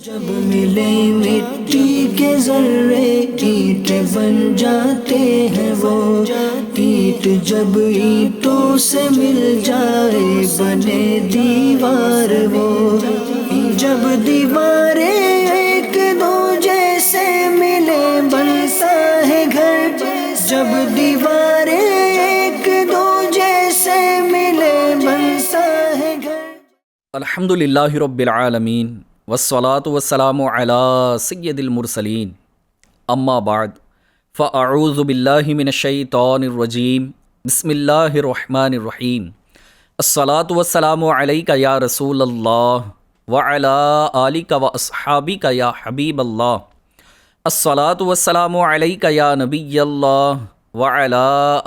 جب ملے مٹی کے ذرے اینٹ بن جاتے ہیں وہ اینٹ جب اینٹوں سے مل جائے بنے دیوار وہ جب دیواریں ایک دو جیسے ملے بنتا ہے گھر جب دیواریں ایک دو جیسے ملے بنتا ہے گھر الحمدللہ رب العالمین والصلاة والسلام علی سید المرسلین اما بعد فاعوذ باللہ من الشیطان الرجیم بسم اللہ الرحمن الرحیم الصلاة والسلام علیک یا رسول اللہ وعلی آلک واصحابک یا حبیب اللہ الصلاة والسلام علیک یا نبی اللہ وعلی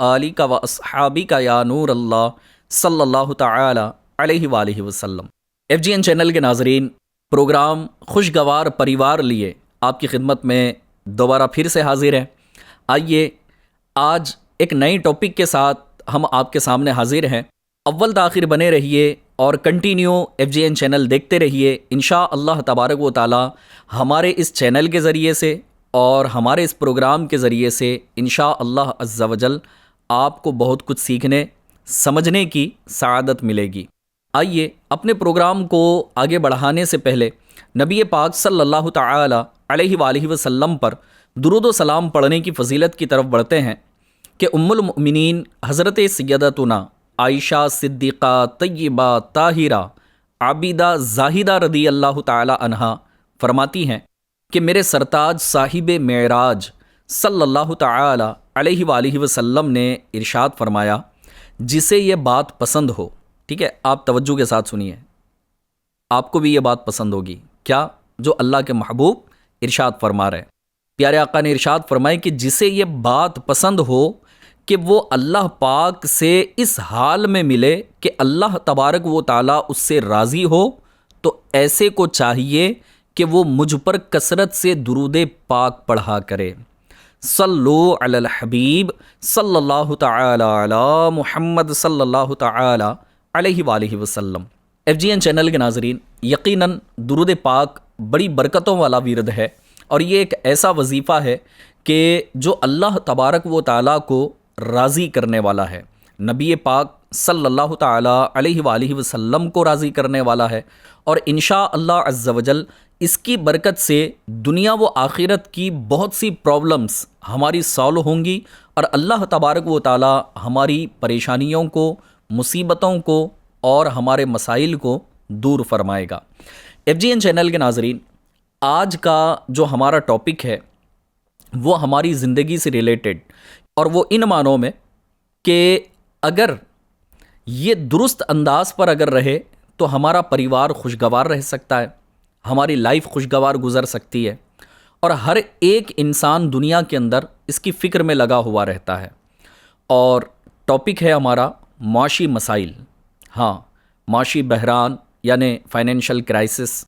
آلک واصحابک یا نور اللہ صلی اللہ تعالی علیہ وآلہ وسلم۔ ایف جی این چینل کے ناظرین، پروگرام خوشگوار پریوار لیے آپ کی خدمت میں دوبارہ پھر سے حاضر ہیں۔ آئیے آج ایک نئی ٹاپک کے ساتھ ہم آپ کے سامنے حاضر ہیں۔ اول تاخیر بنے رہیے اور continue F G N channel دیکھتے رہیے۔ انشاءاللہ تبارک و تعالی ہمارے اس چینل کے ذریعے سے اور ہمارے اس پروگرام کے ذریعے سے انشاءاللہ عز و جل آپ کو بہت کچھ سیکھنے سمجھنے کی سعادت ملے گی۔ آئیے اپنے پروگرام کو آگے بڑھانے سے پہلے نبی پاک صلی اللہ تعالی علیہ وآلہ وسلم پر درود و سلام پڑھنے کی فضیلت کی طرف بڑھتے ہیں کہ ام المؤمنین حضرت سیدتنا عائشہ صدیقہ طیبہ طاہرہ عابدہ زاہدہ رضی اللہ تعالی عنہا فرماتی ہیں کہ میرے سرتاج صاحب معراج صلی اللہ تعالی علیہ وآلہ وسلم نے ارشاد فرمایا، جسے یہ بات پسند ہو، ٹھیک ہے، آپ توجہ کے ساتھ سنیے، آپ کو بھی یہ بات پسند ہوگی، کیا؟ جو اللہ کے محبوب ارشاد فرما رہے ہیں۔ پیارے آقا نے ارشاد فرمائے کہ جسے یہ بات پسند ہو کہ وہ اللہ پاک سے اس حال میں ملے کہ اللہ تبارک و تعالیٰ اس سے راضی ہو، تو ایسے کو چاہیے کہ وہ مجھ پر کثرت سے درود پاک پڑھا کرے۔ صلو علی الحبیب صلی اللہ تعالی علی محمد صلی اللہ تعالی علیہ وآلہ وسلم۔ ایف جی این چینل کے ناظرین، یقیناً درود پاک بڑی برکتوں والا ورد ہے، اور یہ ایک ایسا وظیفہ ہے کہ جو اللہ تبارک و تعالیٰ کو راضی کرنے والا ہے، نبی پاک صلی اللہ تعالی علیہ وآلہ وسلم کو راضی کرنے والا ہے، اور انشاءاللہ عز و جل اس کی برکت سے دنیا و آخرت کی بہت سی پرابلمز ہماری سالو ہوں گی، اور اللہ تبارک و تعالی ہماری پریشانیوں کو، مصیبتوں کو اور ہمارے مسائل کو دور فرمائے گا۔ ایف جی این چینل کے ناظرین، آج کا جو ہمارا ٹاپک ہے وہ ہماری زندگی سے ریلیٹڈ، اور وہ ان معنوں میں کہ اگر یہ درست انداز پر اگر رہے تو ہمارا پریوار خوشگوار رہ سکتا ہے، ہماری لائف خوشگوار گزر سکتی ہے، اور ہر ایک انسان دنیا کے اندر اس کی فکر میں لگا ہوا رہتا ہے۔ اور ٹاپک ہے ہمارا معاشی مسائل، ہاں، معاشی بحران یعنی فائنینشیل کرائسس۔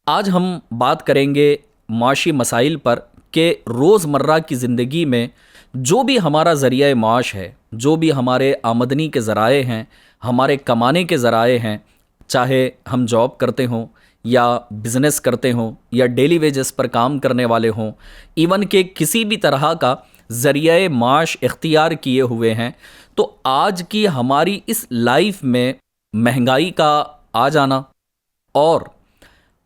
آج ہم بات کریں گے معاشی مسائل پر کہ روزمرہ کی زندگی میں جو بھی ہمارا ذریعہ معاش ہے، جو بھی ہمارے آمدنی کے ذرائع ہیں، ہمارے کمانے کے ذرائع ہیں، چاہے ہم جاب کرتے ہوں یا بزنس کرتے ہوں یا ڈیلی ویجز پر کام کرنے والے ہوں، ایون کہ کسی بھی طرح کا ذریعہ معاش اختیار کیے ہوئے ہیں، تو آج کی ہماری اس لائف میں مہنگائی کا آ جانا اور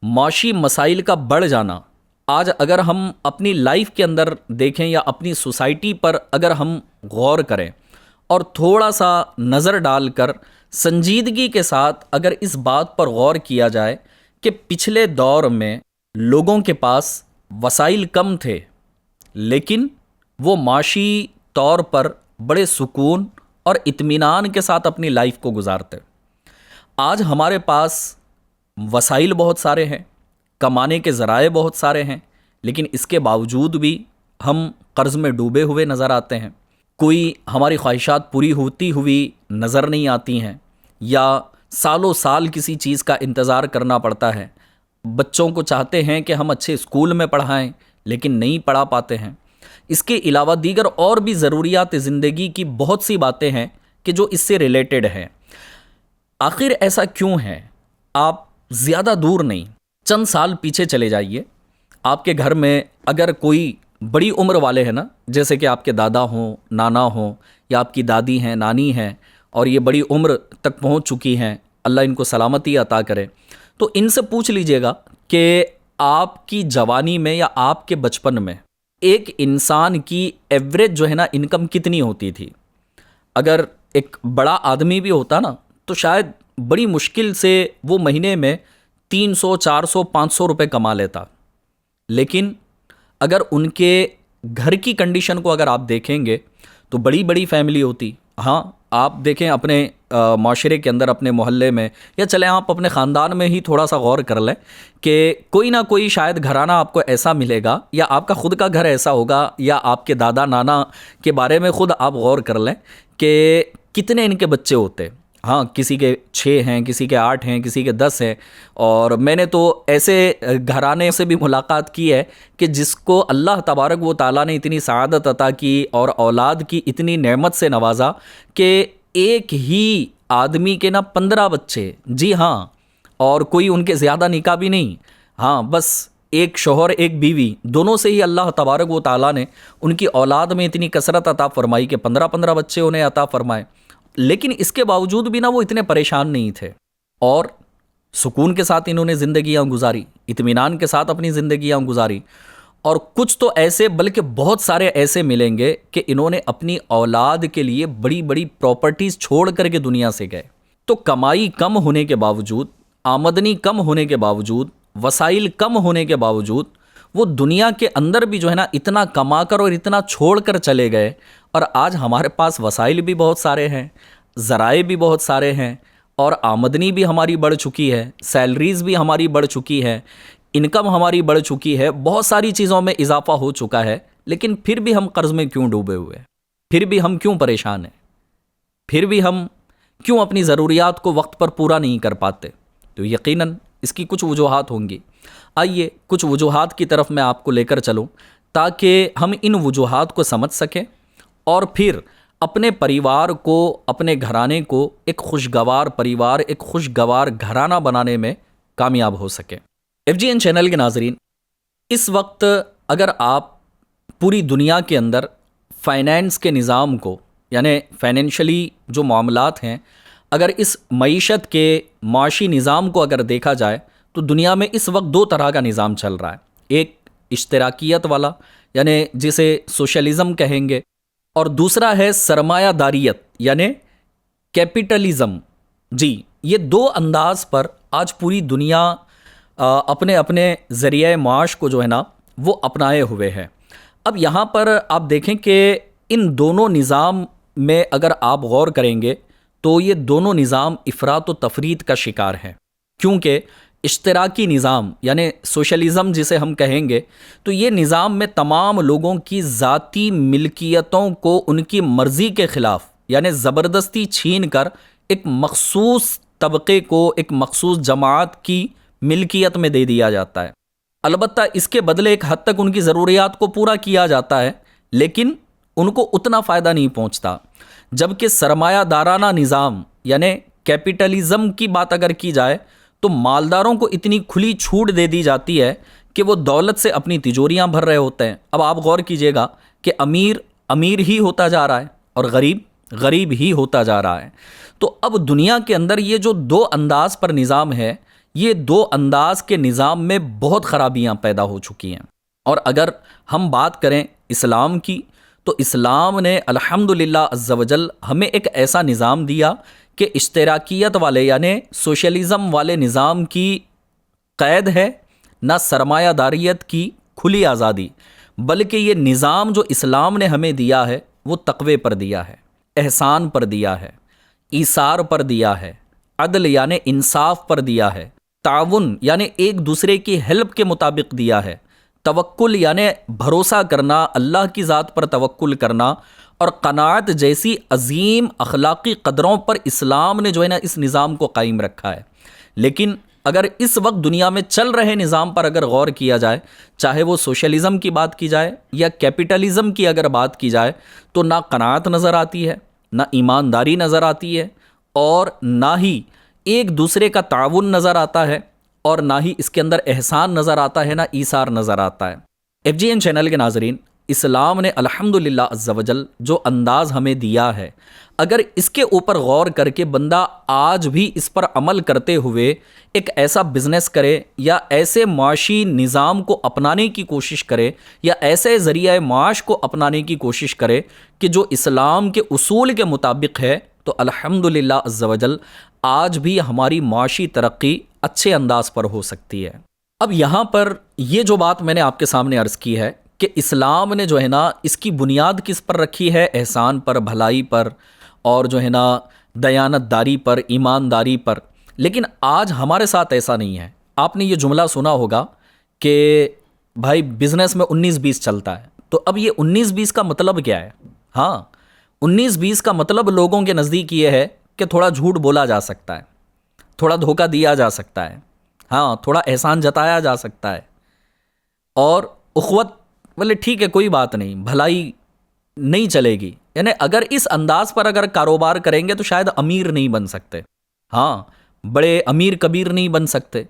معاشی مسائل کا بڑھ جانا، آج اگر ہم اپنی لائف کے اندر دیکھیں یا اپنی سوسائٹی پر اگر ہم غور کریں اور تھوڑا سا نظر ڈال کر سنجیدگی کے ساتھ اگر اس بات پر غور کیا جائے کہ پچھلے دور میں لوگوں کے پاس وسائل کم تھے، لیکن وہ معاشی طور پر بڑے سکون اور اطمینان کے ساتھ اپنی لائف کو گزارتے۔ آج ہمارے پاس وسائل بہت سارے ہیں، کمانے کے ذرائع بہت سارے ہیں، لیکن اس کے باوجود بھی ہم قرض میں ڈوبے ہوئے نظر آتے ہیں، کوئی ہماری خواہشات پوری ہوتی ہوئی نظر نہیں آتی ہیں، یا سالوں سال کسی چیز کا انتظار کرنا پڑتا ہے۔ بچوں کو چاہتے ہیں کہ ہم اچھے اسکول میں پڑھائیں، لیکن نہیں پڑھا پاتے ہیں۔ اس کے علاوہ دیگر اور بھی ضروریات زندگی کی بہت سی باتیں ہیں کہ جو اس سے ریلیٹڈ ہیں۔ آخر ایسا کیوں ہے؟ آپ زیادہ دور نہیں، چند سال پیچھے چلے جائیے، آپ کے گھر میں اگر کوئی بڑی عمر والے ہیں نا، جیسے کہ آپ کے دادا ہوں، نانا ہوں، یا آپ کی دادی ہیں، نانی ہیں، اور یہ بڑی عمر تک پہنچ چکی ہیں، اللہ ان کو سلامتی عطا کرے، تو ان سے پوچھ لیجئے گا کہ آپ کی جوانی میں یا آپ کے بچپن میں ایک انسان کی ایوریج جو ہے نا انکم کتنی ہوتی تھی؟ اگر ایک بڑا آدمی بھی ہوتا نا تو شاید بڑی مشکل سے وہ مہینے میں 300 400 500 روپے کما لیتا، لیکن اگر ان کے گھر کی کنڈیشن کو اگر آپ دیکھیں گے تو بڑی بڑی فیملی ہوتی۔ ہاں، آپ دیکھیں اپنے معاشرے کے اندر، اپنے محلے میں، یا چلیں آپ اپنے خاندان میں ہی تھوڑا سا غور کر لیں کہ کوئی نہ کوئی شاید گھرانہ آپ کو ایسا ملے گا، یا آپ کا خود کا گھر ایسا ہوگا، یا آپ کے دادا نانا کے بارے میں خود آپ غور کر لیں کہ کتنے ان کے بچے ہوتے۔ ہاں، کسی کے 6 ہیں، کسی کے 8 ہیں، کسی کے 10 ہیں، اور میں نے تو ایسے گھرانے سے بھی ملاقات کی ہے کہ جس کو اللہ تبارک و تعالیٰ نے اتنی سعادت عطا کی اور اولاد کی اتنی نعمت سے نوازا کہ ایک ہی آدمی کے نا 15 بچے، جی ہاں، اور کوئی ان کے زیادہ نکاح بھی نہیں، ہاں بس ایک شوہر ایک بیوی، دونوں سے ہی اللہ تبارک و تعالیٰ نے ان کی اولاد میں اتنی کثرت عطا فرمائی کہ 15 بچے انہیں عطا فرمائے۔ لیکن اس کے باوجود بھی نا وہ اتنے پریشان نہیں تھے، اور سکون کے ساتھ انہوں نے زندگیاں گزاری، اطمینان کے ساتھ اپنی زندگیاں گزاری۔ اور کچھ تو ایسے، بلکہ بہت سارے ایسے ملیں گے کہ انہوں نے اپنی اولاد کے لیے بڑی بڑی پراپرٹیز چھوڑ کر کے دنیا سے گئے۔ تو کمائی کم ہونے کے باوجود، آمدنی کم ہونے کے باوجود، وسائل کم ہونے کے باوجود، وہ دنیا کے اندر بھی جو ہے نا اتنا کما کر اور اتنا چھوڑ کر چلے گئے۔ اور آج ہمارے پاس وسائل بھی بہت سارے ہیں، ذرائع بھی بہت سارے ہیں، اور آمدنی بھی ہماری بڑھ چکی ہے، سیلریز بھی ہماری بڑھ چکی ہے، انکم ہماری بڑھ چکی ہے، بہت ساری چیزوں میں اضافہ ہو چکا ہے، لیکن پھر بھی ہم قرض میں کیوں ڈوبے ہوئے ہیں؟ پھر بھی ہم کیوں پریشان ہیں؟ پھر بھی ہم کیوں اپنی ضروریات کو وقت پر پورا نہیں کر پاتے؟ تو یقیناً اس کی کچھ وجوہات ہوں گی۔ آئیے کچھ وجوہات کی طرف میں آپ کو لے کر چلوں تاکہ ہم ان وجوہات کو سمجھ سکیں اور پھر اپنے پریوار کو، اپنے گھرانے کو ایک خوشگوار پریوار، ایک خوشگوار گھرانہ بنانے میں کامیاب ہو سکیں۔ FGN چینل کے ناظرین، اس وقت اگر آپ پوری دنیا کے اندر فائنینس کے نظام کو، یعنی فائنینشلی جو معاملات ہیں، اگر اس معیشت کے معاشی نظام کو اگر دیکھا جائے تو دنیا میں اس وقت 2 طرح کا نظام چل رہا ہے۔ ایک اشتراکیت والا، یعنی جسے سوشلزم کہیں گے، اور دوسرا ہے سرمایہ داریت یعنی کیپٹلزم۔ جی، یہ 2 انداز پر آج پوری دنیا اپنے اپنے ذریعہ معاش کو جو ہے نا وہ اپنائے ہوئے ہے۔ اب یہاں پر آپ دیکھیں کہ ان دونوں نظام میں اگر آپ غور کریں گے تو یہ دونوں نظام افراط و تفریط کا شکار ہیں، کیونکہ اشتراکی نظام یعنی سوشلزم جسے ہم کہیں گے، تو یہ نظام میں تمام لوگوں کی ذاتی ملکیتوں کو ان کی مرضی کے خلاف یعنی زبردستی چھین کر ایک مخصوص طبقے کو، ایک مخصوص جماعت کی ملکیت میں دے دیا جاتا ہے۔ البتہ اس کے بدلے ایک حد تک ان کی ضروریات کو پورا کیا جاتا ہے، لیکن ان کو اتنا فائدہ نہیں پہنچتا۔ جبکہ سرمایہ دارانہ نظام یعنی کیپٹلزم کی بات اگر کی جائے تو مالداروں کو اتنی کھلی چھوٹ دے دی جاتی ہے کہ وہ دولت سے اپنی تجوریاں بھر رہے ہوتے ہیں۔ اب آپ غور کیجئے گا کہ امیر امیر ہی ہوتا جا رہا ہے اور غریب غریب ہی ہوتا جا رہا ہے۔ تو اب دنیا کے اندر یہ جو 2 انداز پر نظام ہے، یہ 2 انداز کے نظام میں بہت خرابیاں پیدا ہو چکی ہیں۔ اور اگر ہم بات کریں اسلام کی تو اسلام نے الحمدللہ عز و جل ہمیں ایک ایسا نظام دیا کہ اشتراکیت والے یعنی سوشلزم والے نظام کی قید ہے نہ سرمایہ داریت کی کھلی آزادی، بلکہ یہ نظام جو اسلام نے ہمیں دیا ہے وہ تقوی پر دیا ہے، احسان پر دیا ہے، ایثار پر دیا ہے، عدل یعنی انصاف پر دیا ہے، تعاون یعنی ایک دوسرے کی ہیلپ کے مطابق دیا ہے، توکل یعنی بھروسہ کرنا، اللہ کی ذات پر توکل کرنا، اور قناعت جیسی عظیم اخلاقی قدروں پر اسلام نے جو ہے نا اس نظام کو قائم رکھا ہے۔ لیکن اگر اس وقت دنیا میں چل رہے نظام پر اگر غور کیا جائے، چاہے وہ سوشلزم کی بات کی جائے یا کیپٹلزم کی اگر بات کی جائے، تو نہ قناعت نظر آتی ہے، نہ ایمانداری نظر آتی ہے، اور نہ ہی ایک دوسرے کا تعاون نظر آتا ہے، اور نہ ہی اس کے اندر احسان نظر آتا ہے، نہ ایثار نظر آتا ہے۔ FGN چینل کے ناظرین، اسلام نے الحمدللہ عز و جل جو انداز ہمیں دیا ہے، اگر اس کے اوپر غور کر کے بندہ آج بھی اس پر عمل کرتے ہوئے ایک ایسا بزنس کرے یا ایسے معاشی نظام کو اپنانے کی کوشش کرے یا ایسے ذریعہ معاش کو اپنانے کی کوشش کرے کہ جو اسلام کے اصول کے مطابق ہے، تو الحمدللہ عز و جل آج بھی ہماری معاشی ترقی اچھے انداز پر ہو سکتی ہے۔ اب یہاں پر یہ جو بات میں نے آپ کے سامنے عرض کی ہے کہ اسلام نے جو ہے نا اس کی بنیاد کس پر رکھی ہے؟ احسان پر، بھلائی پر، اور جو ہے نا دیانت داری پر، ایمانداری پر۔ لیکن آج ہمارے ساتھ ایسا نہیں ہے۔ آپ نے یہ جملہ سنا ہوگا کہ بھائی بزنس میں 19-20 چلتا ہے، تو اب یہ 19-20 کا مطلب کیا ہے؟ ہاں، 19-20 کا مطلب لوگوں کے نزدیک یہ ہے کہ تھوڑا جھوٹ بولا جا سکتا ہے، تھوڑا دھوکہ دیا جا سکتا ہے، ہاں تھوڑا احسان جتایا جا سکتا ہے، اور اخوت بولے ٹھیک ہے کوئی بات نہیں، بھلائی نہیں چلے گی۔ یعنی اگر اس انداز پر اگر کاروبار کریں گے تو شاید امیر نہیں بن سکتے، ہاں بڑے امیر کبیر نہیں بن سکتے،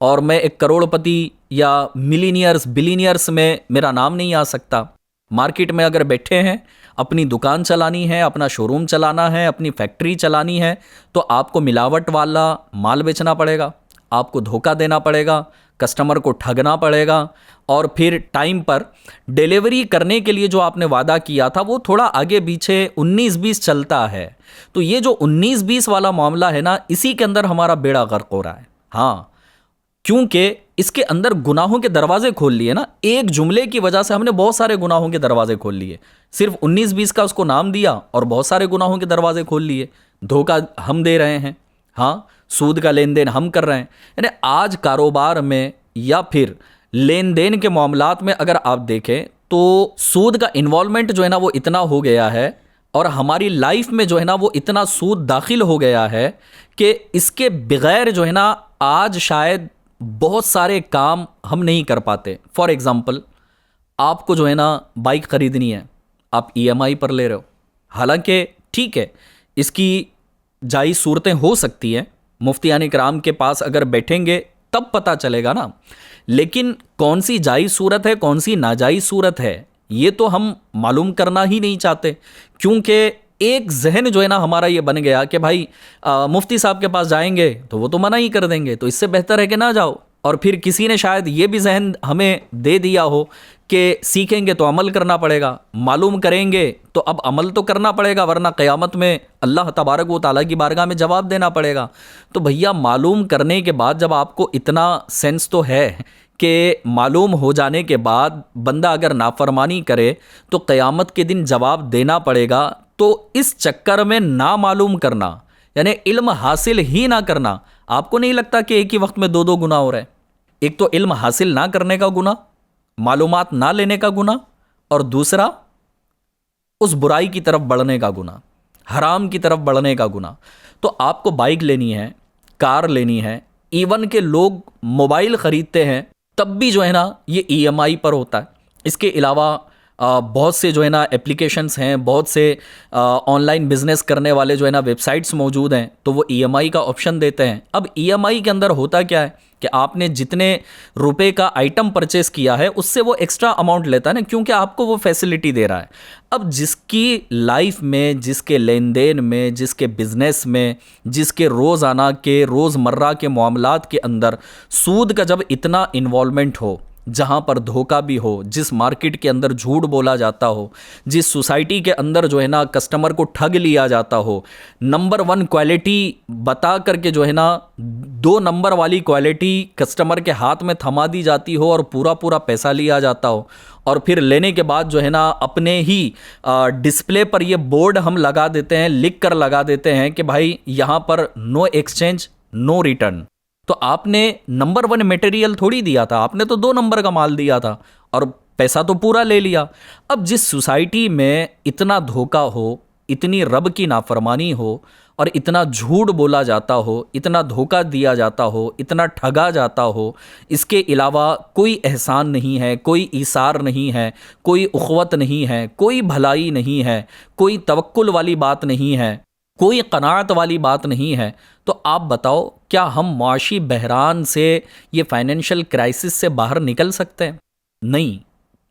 اور میں ایک کروڑ پتی یا ملینئرز بلینئرز میں میرا نام نہیں آ سکتا۔ مارکیٹ میں اگر بیٹھے ہیں، اپنی دکان چلانی ہے، اپنا شو روم چلانا ہے، اپنی فیکٹری چلانی ہے، تو آپ کو ملاوٹ والا مال بیچنا پڑے گا، آپ کو دھوکہ دینا پڑے گا، کسٹمر کو ٹھگنا پڑے گا، اور پھر ٹائم پر ڈیلیوری کرنے کے لیے جو آپ نے وعدہ کیا تھا وہ تھوڑا آگے پیچھے 19-20 چلتا ہے۔ تو یہ جو 19-20 والا معاملہ ہے نا، اسی کے اندر ہمارا بیڑا غرق ہو رہا ہے۔ ہاں، کیونکہ اس کے اندر گناہوں کے دروازے کھول لیے نا، ایک جملے کی وجہ سے ہم نے بہت سارے گناہوں کے دروازے کھول لیے، صرف 19-20 کا اس کو نام دیا اور بہت سارے گناہوں کے دروازے کھول لیے۔ دھوکہ ہم دے رہے ہیں، ہاں سود کا لین دین ہم کر رہے ہیں۔ یعنی آج کاروبار میں یا پھر لین دین کے معاملات میں اگر آپ دیکھیں تو سود کا انوالومنٹ جو ہے نا وہ اتنا ہو گیا ہے، اور ہماری لائف میں جو ہے نا وہ اتنا سود داخل ہو گیا ہے کہ اس کے بغیر جو ہے نا آج شاید بہت سارے کام ہم نہیں کر پاتے۔ فار ایگزامپل، آپ کو جو ہے نا بائک خریدنی ہے، آپ EMI پر لے رہے ہو، حالانکہ ٹھیک ہے اس کی جائز صورتیں ہو سکتی ہیں، مفتیان کرام کے پاس اگر بیٹھیں گے تب پتہ چلے گا نا، لیکن کون سی جائز صورت ہے کون سی ناجائز صورت ہے یہ تو ہم معلوم کرنا ہی نہیں چاہتے، کیونکہ ایک ذہن جو ہے نا ہمارا یہ بن گیا کہ بھائی مفتی صاحب کے پاس جائیں گے تو وہ تو منع ہی کر دیں گے، تو اس سے بہتر ہے کہ نہ جاؤ۔ اور پھر کسی نے شاید یہ بھی ذہن ہمیں دے دیا ہو کہ سیکھیں گے تو عمل کرنا پڑے گا، معلوم کریں گے تو اب عمل تو کرنا پڑے گا، ورنہ قیامت میں اللہ تبارک و تعالیٰ کی بارگاہ میں جواب دینا پڑے گا۔ تو بھیا معلوم کرنے کے بعد جب آپ کو اتنا سینس تو ہے کہ معلوم ہو جانے کے بعد بندہ اگر نافرمانی کرے تو قیامت کے دن جواب دینا پڑے گا، تو اس چکر میں نہ معلوم کرنا یعنی علم حاصل ہی نہ کرنا، آپ کو نہیں لگتا کہ ایک ہی وقت میں دو گناہ ہو رہے ہیں؟ ایک تو علم حاصل نہ کرنے کا گناہ، معلومات نہ لینے کا گناہ، اور دوسرا اس برائی کی طرف بڑھنے کا گناہ، حرام کی طرف بڑھنے کا گناہ۔ تو آپ کو بائک لینی ہے، کار لینی ہے، ایون کہ لوگ موبائل خریدتے ہیں تب بھی جو ہے نا یہ EMI پر ہوتا ہے۔ اس کے علاوہ بہت سے جو ہے نا اپلیکیشنز ہیں، بہت سے آن لائن بزنس کرنے والے جو ہے نا ویب سائٹس موجود ہیں، تو وہ EMI کا آپشن دیتے ہیں۔ اب EMI کے اندر ہوتا کیا ہے کہ آپ نے جتنے روپے کا آئٹم پرچیز کیا ہے اس سے وہ ایکسٹرا اماؤنٹ لیتا ہے نا، کیونکہ آپ کو وہ فیسلٹی دے رہا ہے۔ اب جس کی لائف میں، جس کے لین دین میں، جس کے بزنس میں، جس کے روزانہ کے روزمرہ کے معاملات کے اندر سود کا جب اتنا انوالومنٹ ہو، جہاں پر دھوکہ بھی ہو، جس مارکیٹ کے اندر جھوٹ بولا جاتا ہو، جس سوسائٹی کے اندر جو ہے نا کسٹمر کو ٹھگ لیا جاتا ہو، نمبر 1 کوالٹی بتا کر کے جو ہے نا 2 نمبر والی کوالٹی کسٹمر کے ہاتھ میں تھما دی جاتی ہو اور پورا پیسہ لیا جاتا ہو، اور پھر لینے کے بعد جو ہے نا اپنے ہی ڈسپلے پر یہ بورڈ ہم لگا دیتے ہیں، لکھ کر لگا دیتے ہیں کہ بھائی یہاں پر نو ایکسچینج نو ریٹرن۔ تو آپ نے نمبر 1 میٹیریل تھوڑی دیا تھا، آپ نے تو 2 نمبر کا مال دیا تھا اور پیسہ تو پورا لے لیا۔ اب جس سوسائٹی میں اتنا دھوکہ ہو، اتنی رب کی نافرمانی ہو، اور اتنا جھوٹ بولا جاتا ہو، اتنا دھوکہ دیا جاتا ہو، اتنا ٹھگا جاتا ہو، اس کے علاوہ کوئی احسان نہیں ہے، کوئی ایثار نہیں ہے، کوئی اخوت نہیں ہے، کوئی بھلائی نہیں ہے، کوئی توکل والی بات نہیں ہے، کوئی قناعت والی بات نہیں ہے، تو آپ بتاؤ کیا ہم معاشی بحران سے، یہ فائنینشیل کرائسس سے باہر نکل سکتے ہیں؟ نہیں،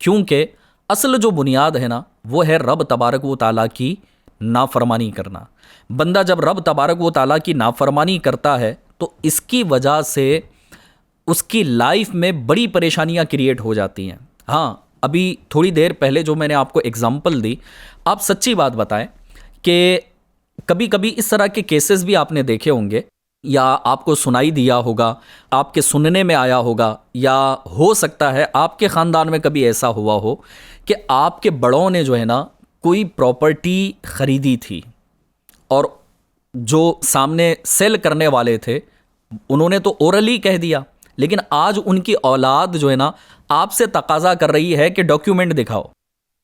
کیونکہ اصل جو بنیاد ہے نا وہ ہے رب تبارک و تعالیٰ کی نافرمانی کرنا۔ بندہ جب رب تبارک و تعالیٰ کی نافرمانی کرتا ہے تو اس کی وجہ سے اس کی لائف میں بڑی پریشانیاں کریٹ ہو جاتی ہیں۔ ہاں، ابھی تھوڑی دیر پہلے جو میں نے آپ کو اگزامپل دی، آپ سچی بات بتائیں کہ کبھی کبھی اس طرح کے کیسز بھی آپ نے دیکھے ہوں گے، یا آپ کو سنائی دیا ہوگا، آپ کے سننے میں آیا ہوگا، یا ہو سکتا ہے آپ کے خاندان میں کبھی ایسا ہوا ہو کہ آپ کے بڑوں نے جو ہے نا کوئی پراپرٹی خریدی تھی، اور جو سامنے سیل کرنے والے تھے انہوں نے تو اورلی کہہ دیا، لیکن آج ان کی اولاد جو ہے نا آپ سے تقاضا کر رہی ہے کہ ڈاکیومنٹ دکھاؤ۔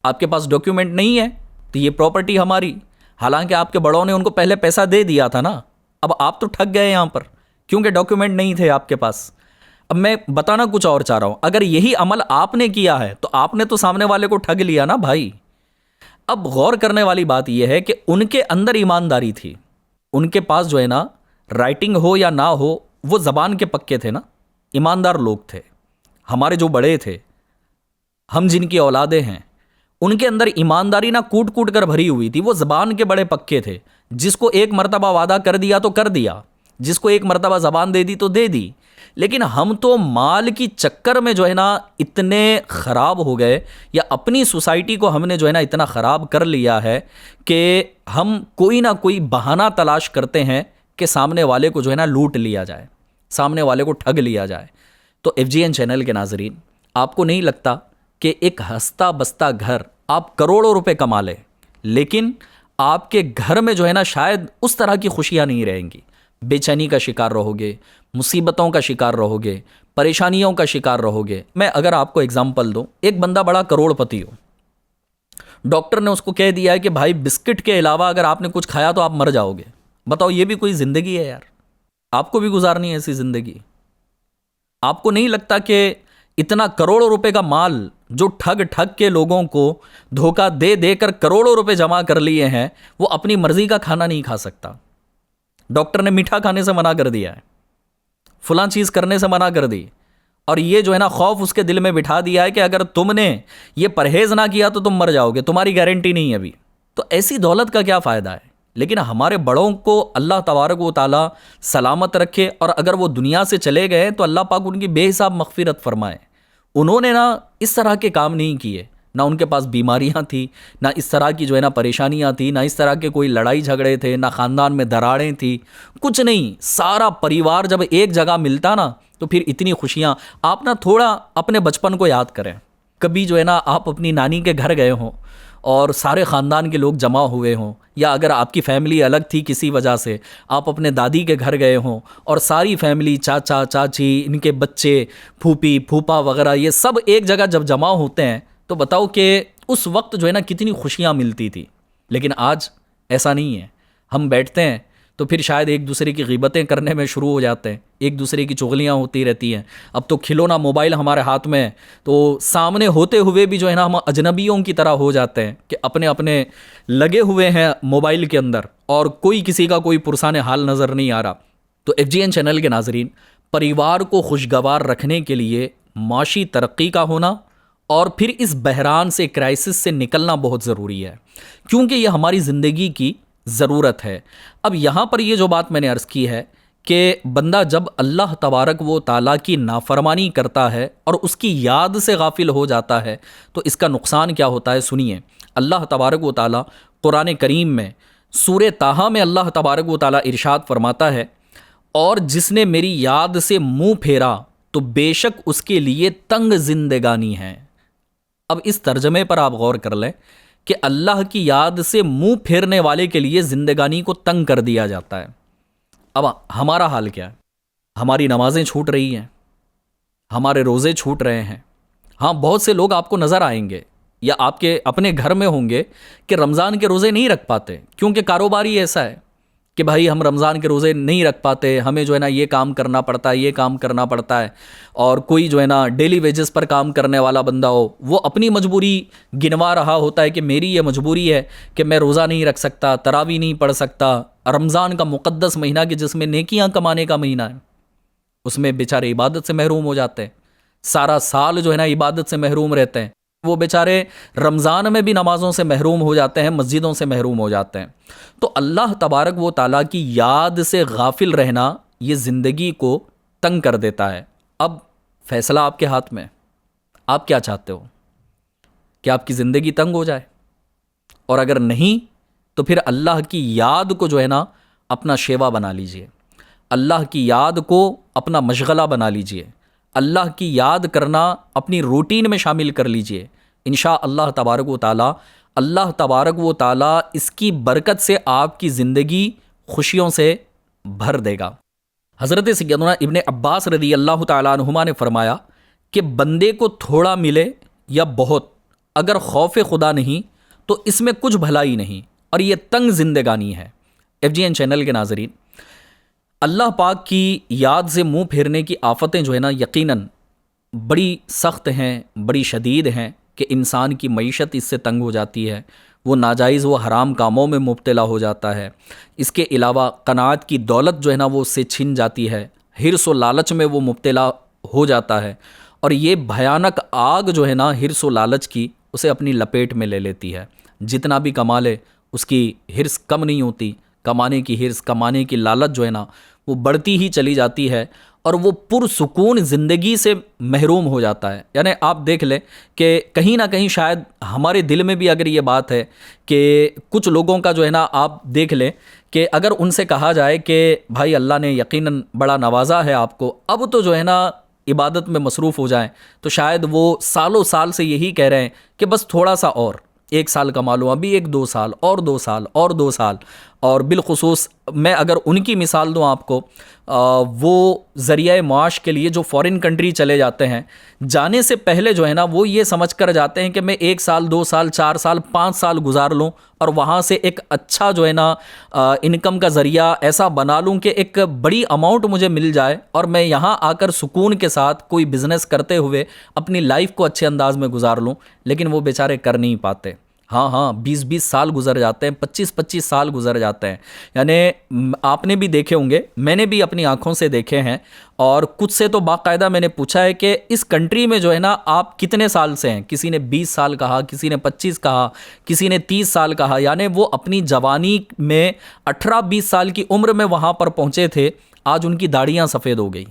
آپ کے پاس ڈاکیومنٹ نہیں ہے تو یہ پراپرٹی ہماری، حالانکہ آپ کے بڑوں نے ان کو پہلے پیسہ دے دیا تھا نا۔ اب آپ تو ٹھگ گئے یہاں پر، کیونکہ ڈاکیومنٹ نہیں تھے آپ کے پاس۔ اب میں بتانا کچھ اور چاہ رہا ہوں، اگر یہی عمل آپ نے کیا ہے تو آپ نے تو سامنے والے کو ٹھگ لیا نا بھائی۔ اب غور کرنے والی بات یہ ہے کہ ان کے اندر ایمانداری تھی، ان کے پاس جو ہے نا رائٹنگ ہو یا نہ ہو وہ زبان کے پکے تھے نا، ایماندار لوگ تھے۔ ہمارے جو بڑے تھے، ہم جن کی اولادیں ہیں، ان کے اندر ایمانداری نہ کوٹ کوٹ کر بھری ہوئی تھی، وہ زبان کے بڑے پکے تھے۔ جس کو ایک مرتبہ وعدہ کر دیا تو کر دیا، جس کو ایک مرتبہ زبان دے دی تو دے دی۔ لیکن ہم تو مال کی چکر میں جو ہے نا اتنے خراب ہو گئے، یا اپنی سوسائٹی کو ہم نے جو ہے نا اتنا خراب کر لیا ہے کہ ہم کوئی نہ کوئی بہانہ تلاش کرتے ہیں کہ سامنے والے کو جو ہے نا لوٹ لیا جائے، سامنے والے کو ٹھگ لیا جائے۔ تو FGN چینل کے ناظرین، آپ کو نہیں لگتا کہ ایک ہستا بستا گھر آپ کروڑوں روپے کما لیں، لیکن آپ کے گھر میں جو ہے نا شاید اس طرح کی خوشیاں نہیں رہیں گی، بے چینی کا شکار رہو گے، مصیبتوں کا شکار رہو گے، پریشانیوں کا شکار رہو گے۔ میں اگر آپ کو اگزامپل دوں، ایک بندہ بڑا کروڑ پتی ہو، ڈاکٹر نے اس کو کہہ دیا ہے کہ بھائی بسکٹ کے علاوہ اگر آپ نے کچھ کھایا تو آپ مر جاؤ گے۔ بتاؤ یہ بھی کوئی زندگی ہے یار؟ آپ کو بھی گزارنی ہے ایسی زندگی؟ آپ کو نہیں لگتا کہ اتنا کروڑوں روپے کا مال جو ٹھگ کے لوگوں کو دھوکہ دے دے کر کروڑوں روپے جمع کر لیے ہیں، وہ اپنی مرضی کا کھانا نہیں کھا سکتا؟ ڈاکٹر نے میٹھا کھانے سے منع کر دیا ہے، فلاں چیز کرنے سے منع کر دی، اور یہ جو ہے نا خوف اس کے دل میں بٹھا دیا ہے کہ اگر تم نے یہ پرہیز نہ کیا تو تم مر جاؤ گے، تمہاری گارنٹی نہیں ہے ابھی۔ تو ایسی دولت کا کیا فائدہ ہے؟ لیکن ہمارے بڑوں کو اللہ تبارک و تعالیٰ سلامت رکھے، اور اگر وہ دنیا سے چلے گئے تو اللہ پاک ان کی بے حساب مغفرت فرمائے۔ انہوں نے نا اس طرح کے کام نہیں کیے، نہ ان کے پاس بیماریاں تھیں، نہ اس طرح کی جو ہے نا پریشانیاں تھیں، نہ اس طرح کے کوئی لڑائی جھگڑے تھے، نہ خاندان میں دراڑیں تھیں، کچھ نہیں۔ سارا پریوار جب ایک جگہ ملتا نا تو پھر اتنی خوشیاں۔ آپ نا تھوڑا اپنے بچپن کو یاد کریں، کبھی جو ہے نا آپ اپنی نانی کے گھر گئے ہوں اور سارے خاندان کے لوگ جمع ہوئے ہوں، یا اگر آپ کی فیملی الگ تھی کسی وجہ سے، آپ اپنے دادی کے گھر گئے ہوں اور ساری فیملی، چاچا چاچی، ان کے بچے، پھوپھی پھوپھا وغیرہ، یہ سب ایک جگہ جب جمع ہوتے ہیں تو بتاؤ کہ اس وقت جو ہے نا کتنی خوشیاں ملتی تھی۔ لیکن آج ایسا نہیں ہے، ہم بیٹھتے ہیں تو پھر شاید ایک دوسرے کی غیبتیں کرنے میں شروع ہو جاتے ہیں، ایک دوسرے کی چغلیاں ہوتی رہتی ہیں۔ اب تو کھلونا موبائل ہمارے ہاتھ میں ہے، تو سامنے ہوتے ہوئے بھی جو ہے نا ہم اجنبیوں کی طرح ہو جاتے ہیں کہ اپنے اپنے لگے ہوئے ہیں موبائل کے اندر، اور کوئی کسی کا کوئی پرسان حال نظر نہیں آ رہا۔ تو FGN چینل کے ناظرین، پریوار کو خوشگوار رکھنے کے لیے معاشی ترقی کا ہونا اور پھر اس بحران سے، کرائسس سے نکلنا بہت ضروری ہے، کیونکہ یہ ہماری زندگی کی ضرورت ہے۔ اب یہاں پر یہ جو بات میں نے عرض کی ہے کہ بندہ جب اللہ تبارک و تعالیٰ کی نافرمانی کرتا ہے اور اس کی یاد سے غافل ہو جاتا ہے تو اس کا نقصان کیا ہوتا ہے، سنیے۔ اللہ تبارک و تعالیٰ قرآن کریم میں سورہ طٰہٰ میں اللہ تبارک و تعالیٰ ارشاد فرماتا ہے، اور جس نے میری یاد سے منہ پھیرا تو بے شک اس کے لیے تنگ زندگانی ہے۔ اب اس ترجمے پر آپ غور کر لیں کہ اللہ کی یاد سے منہ پھیرنے والے کے لیے زندگانی کو تنگ کر دیا جاتا ہے۔ اب ہمارا حال کیا ہے؟ ہماری نمازیں چھوٹ رہی ہیں، ہمارے روزے چھوٹ رہے ہیں۔ ہاں، بہت سے لوگ آپ کو نظر آئیں گے یا آپ کے اپنے گھر میں ہوں گے کہ رمضان کے روزے نہیں رکھ پاتے، کیونکہ کاروبار ہی ایسا ہے کہ بھائی ہم رمضان کے روزے نہیں رکھ پاتے، ہمیں جو ہے نا یہ کام کرنا پڑتا ہے، یہ کام کرنا پڑتا ہے۔ اور کوئی جو ہے نا ڈیلی ویجز پر کام کرنے والا بندہ ہو، وہ اپنی مجبوری گنوا رہا ہوتا ہے کہ میری یہ مجبوری ہے کہ میں روزہ نہیں رکھ سکتا، تراویح نہیں پڑھ سکتا، رمضان کا مقدس مہینہ کہ جس میں نیکیاں کمانے کا مہینہ ہے، اس میں بیچارے عبادت سے محروم ہو جاتے ہیں، سارا سال جو ہے نا عبادت سے محروم رہتے ہیں، وہ بیچارے رمضان میں بھی نمازوں سے محروم ہو جاتے ہیں، مسجدوں سے محروم ہو جاتے ہیں۔ تو اللہ تبارک و تعالیٰ کی یاد سے غافل رہنا یہ زندگی کو تنگ کر دیتا ہے۔ اب فیصلہ آپ کے ہاتھ میں، آپ کیا چاہتے ہو کہ آپ کی زندگی تنگ ہو جائے؟ اور اگر نہیں تو پھر اللہ کی یاد کو جو ہے نا اپنا شیوا بنا لیجئے، اللہ کی یاد کو اپنا مشغلہ بنا لیجئے، اللہ کی یاد کرنا اپنی روٹین میں شامل کر لیجئے۔ انشاءاللہ تبارک و تعالیٰ، اللہ تبارک و تعالیٰ اس کی برکت سے آپ کی زندگی خوشیوں سے بھر دے گا۔ حضرت سیدنا ابن عباس رضی اللہ تعالیٰ عنہما نے فرمایا کہ بندے کو تھوڑا ملے یا بہت، اگر خوف خدا نہیں تو اس میں کچھ بھلائی نہیں، اور یہ تنگ زندگانی ہے۔ FGN چینل کے ناظرین، اللہ پاک کی یاد سے منہ پھیرنے کی آفتیں جو ہے نا یقیناً بڑی سخت ہیں، بڑی شدید ہیں کہ انسان کی معیشت اس سے تنگ ہو جاتی ہے، وہ ناجائز و حرام کاموں میں مبتلا ہو جاتا ہے۔ اس کے علاوہ قناعت کی دولت جو ہے نا وہ اس سے چھن جاتی ہے، حرص و لالچ میں وہ مبتلا ہو جاتا ہے، اور یہ بھیانک آگ جو ہے نا حرص و لالچ کی اسے اپنی لپیٹ میں لے لیتی ہے۔ جتنا بھی کما لے اس کی حرص کم نہیں ہوتی، کمانے کی حرص، کمانے کی لالچ جو ہے نا وہ بڑھتی ہی چلی جاتی ہے، اور وہ پرسکون زندگی سے محروم ہو جاتا ہے۔ یعنی آپ دیکھ لیں کہ کہیں نہ کہیں شاید ہمارے دل میں بھی اگر یہ بات ہے کہ کچھ لوگوں کا جو ہے نا آپ دیکھ لیں کہ اگر ان سے کہا جائے کہ بھائی اللہ نے یقیناً بڑا نوازا ہے آپ کو، اب تو جو ہے نا عبادت میں مصروف ہو جائیں، تو شاید وہ سالوں سال سے یہی کہہ رہے ہیں کہ بس تھوڑا سا اور 1 سال کما لوں، ابھی 1-2 سال اور 2 سال اور 2 سال۔ اور بالخصوص میں اگر ان کی مثال دوں آپ کو، وہ ذریعہ معاش کے لیے جو فورن کنٹری چلے جاتے ہیں، جانے سے پہلے جو ہے نا وہ یہ سمجھ کر جاتے ہیں کہ میں 1 سال 2 سال 4 سال 5 سال گزار لوں اور وہاں سے ایک اچھا جو ہے نا انکم کا ذریعہ ایسا بنا لوں کہ ایک بڑی اماؤنٹ مجھے مل جائے اور میں یہاں آ کر سکون کے ساتھ کوئی بزنس کرتے ہوئے اپنی لائف کو اچھے انداز میں گزار لوں، لیکن وہ بیچارے کر نہیں پاتے۔ ہاں 20 سال گزر جاتے ہیں، 25 سال گزر جاتے ہیں۔ یعنی آپ نے بھی دیکھے ہوں گے، میں نے بھی اپنی آنکھوں سے دیکھے ہیں، اور کچھ سے تو باقاعدہ میں نے پوچھا ہے کہ اس کنٹری میں جو ہے نا آپ کتنے سال سے ہیں؟ کسی نے 20 سال کہا، کسی نے 25 کہا، کسی نے 30 سال کہا۔ یعنی وہ اپنی جوانی میں 18-20 سال کی عمر میں وہاں پر پہنچے تھے، آج ان کی داڑیاں سفید ہو گئی،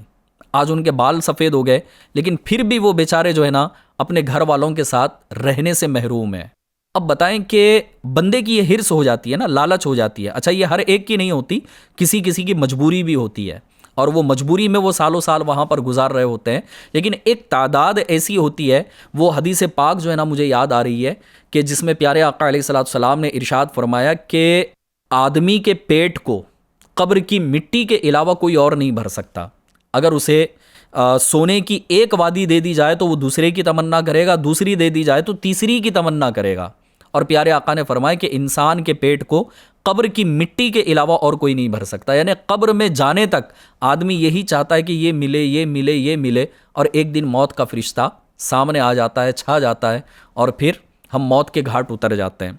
آج ان کے بال سفید ہو گئے، لیکن پھر بھی وہ بیچارے جو ہے نا اپنے گھر والوں کے ساتھ رہنے سے محروم ہیں۔ اب بتائیں کہ بندے کی یہ حرص ہو جاتی ہے نا، لالچ ہو جاتی ہے۔ اچھا یہ ہر ایک کی نہیں ہوتی، کسی کی مجبوری بھی ہوتی ہے، اور وہ مجبوری میں وہ سالوں سال وہاں پر گزار رہے ہوتے ہیں، لیکن ایک تعداد ایسی ہوتی ہے، وہ حدیث پاک جو ہے نا مجھے یاد آ رہی ہے کہ جس میں پیارے آقا علیہ الصلوۃ والسلام نے ارشاد فرمایا کہ آدمی کے پیٹ کو قبر کی مٹی کے علاوہ کوئی اور نہیں بھر سکتا۔ اگر اسے سونے کی ایک وادی دے دی جائے تو وہ دوسرے کی تمنا کرے گا، دوسری دے دی جائے تو تیسری کی تمنا کرے گا۔ اور پیارے آقا نے فرمایا کہ انسان کے پیٹ کو قبر کی مٹی کے علاوہ اور کوئی نہیں بھر سکتا۔ یعنی قبر میں جانے تک آدمی یہی چاہتا ہے کہ یہ ملے، یہ ملے، یہ ملے، اور ایک دن موت کا فرشتہ سامنے آ جاتا ہے، چھا جاتا ہے، اور پھر ہم موت کے گھاٹ اتر جاتے ہیں۔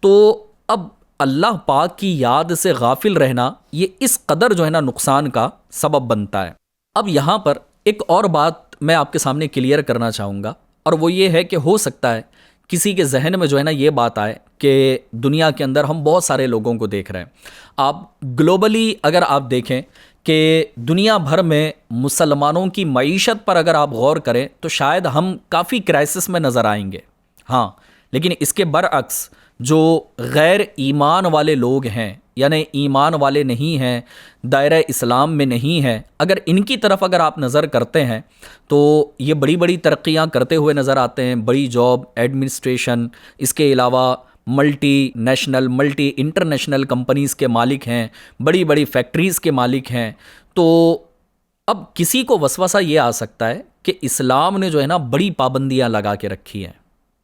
تو اب اللہ پاک کی یاد سے غافل رہنا یہ اس قدر جو ہے نا نقصان کا سبب بنتا ہے۔ اب یہاں پر ایک اور بات میں آپ کے سامنے کلیئر کرنا چاہوں گا، اور وہ یہ ہے کہ ہو سکتا ہے کسی کے ذہن میں جو ہے نا یہ بات آئے کہ دنیا کے اندر ہم بہت سارے لوگوں کو دیکھ رہے ہیں۔ آپ گلوبلی اگر آپ دیکھیں کہ دنیا بھر میں مسلمانوں کی معیشت پر اگر آپ غور کریں تو شاید ہم کافی کرائسس میں نظر آئیں گے، ہاں، لیکن اس کے برعکس جو غیر ایمان والے لوگ ہیں، یعنی ایمان والے نہیں ہیں، دائرہ اسلام میں نہیں ہیں، اگر ان کی طرف اگر آپ نظر کرتے ہیں تو یہ بڑی بڑی ترقیاں کرتے ہوئے نظر آتے ہیں، بڑی جاب، ایڈمنسٹریشن، اس کے علاوہ multi national, multi international companies کے مالک ہیں، بڑی بڑی فیکٹریز کے مالک ہیں۔ تو اب کسی کو وسوسہ یہ آ سکتا ہے کہ اسلام نے جو ہے نا بڑی پابندیاں لگا کے رکھی ہیں،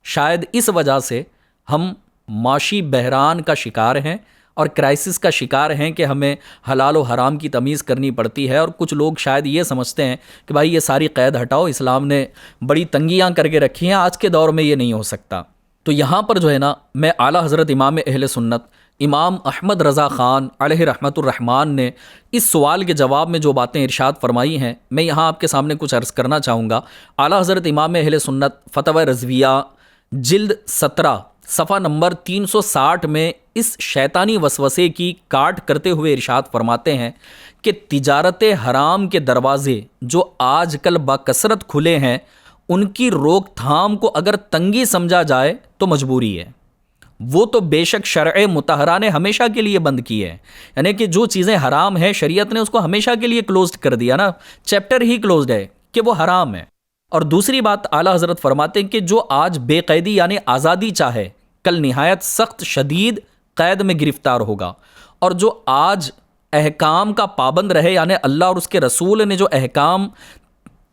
شاید اس وجہ سے ہم معاشی بحران کا شکار ہیں اور کرائسس کا شکار ہیں کہ ہمیں حلال و حرام کی تمیز کرنی پڑتی ہے، اور کچھ لوگ شاید یہ سمجھتے ہیں کہ بھائی یہ ساری قید ہٹاؤ، اسلام نے بڑی تنگیاں کر کے رکھی ہیں، آج کے دور میں یہ نہیں ہو سکتا۔ تو یہاں پر جو ہے نا میں اعلیٰ حضرت امام اہل سنت امام احمد رضا خان علیہ رحمۃ الرحمن نے اس سوال کے جواب میں جو باتیں ارشاد فرمائی ہیں میں یہاں آپ کے سامنے کچھ عرض کرنا چاہوں گا۔ اعلیٰ حضرت امام اہل سنت فتاوی رضویہ جلد 17 صفحہ نمبر 360 میں اس شیطانی وسوسے کی کاٹ کرتے ہوئے ارشاد فرماتے ہیں کہ تجارت حرام کے دروازے جو آج کل بکثرت کھلے ہیں ان کی روک تھام کو اگر تنگی سمجھا جائے تو مجبوری ہے۔ وہ تو بے شک شرع مطہرہ نے ہمیشہ کے لیے بند کی ہے، یعنی کہ جو چیزیں حرام ہیں شریعت نے اس کو ہمیشہ کے لیے کلوزڈ کر دیا نا، چیپٹر ہی کلوزڈ ہے کہ وہ حرام ہے۔ اور دوسری بات اعلیٰ حضرت فرماتے ہیں کہ جو آج بے قیدی یعنی آزادی چاہے کل نہایت سخت شدید قید میں گرفتار ہوگا، اور جو آج احکام کا پابند رہے یعنی اللہ اور اس کے رسول نے جو احکام